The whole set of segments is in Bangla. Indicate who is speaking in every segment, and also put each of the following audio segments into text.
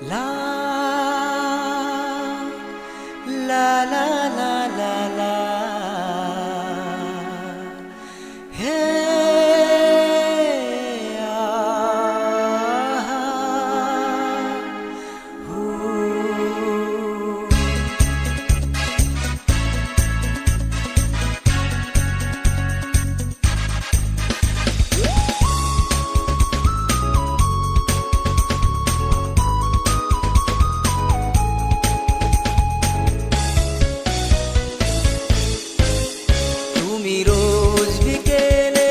Speaker 1: La la la la la la. Hey ah, ooh. তুমি রোজ বিকেলে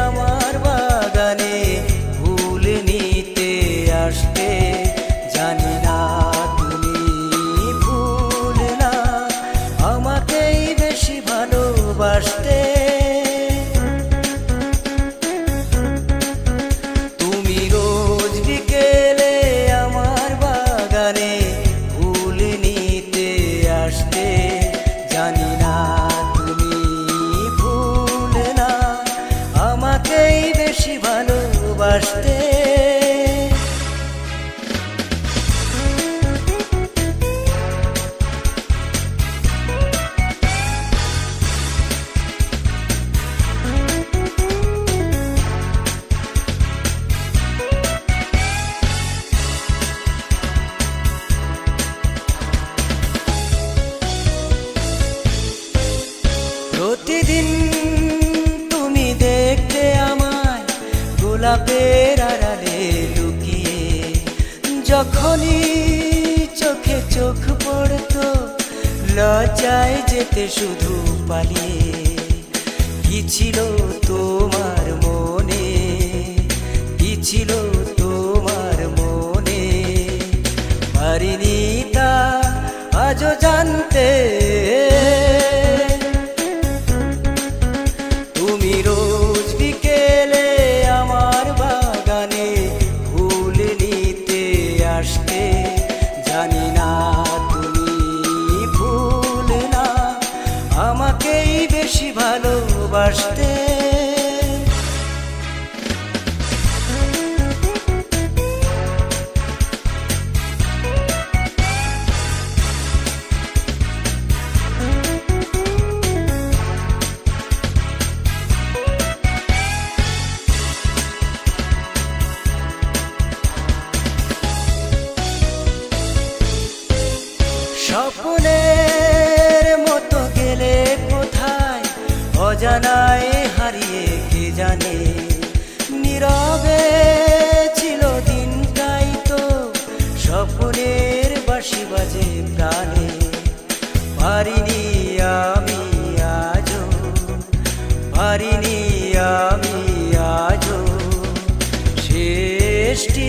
Speaker 1: আমার বাগানে ফুল নিতে আসতে, জানি না তুমি ভুল না আমাকেই বেশি ভালোবাসতে। তুমি রোজ বিকেলে আমার বাগানে ফুল নিতে আসতে, জানি না আমাকেই বেশি ভালোবাসতে। প্রতিদিন তুমি দেখতে আমায় গোলাপের আড়ালে লুকিয়ে, যখনই চোখে চোখ পড়তো লজ্জায় যেতে শুধু পালিয়ে। কি ছিল তোমার মনে, কি ছিল তোমার মনে, পারিনি তা আজও জানতে। তুমি রোজ বিকেলে আমার বাগানে ফুল নিতে আসতে, জানি না তুমি ভুল না আমাকেই বেশি ভালোবাসতে। স্বপ্নের মতো গেলে কোথায় অজানায় হারিয়ে কে জানে, নীরবে ছিল দিনটাই তো স্বপ্নের বাঁশি বাজে প্রাণে। পারিনি আমি আজও, পারিনি আমি আজও শেষটি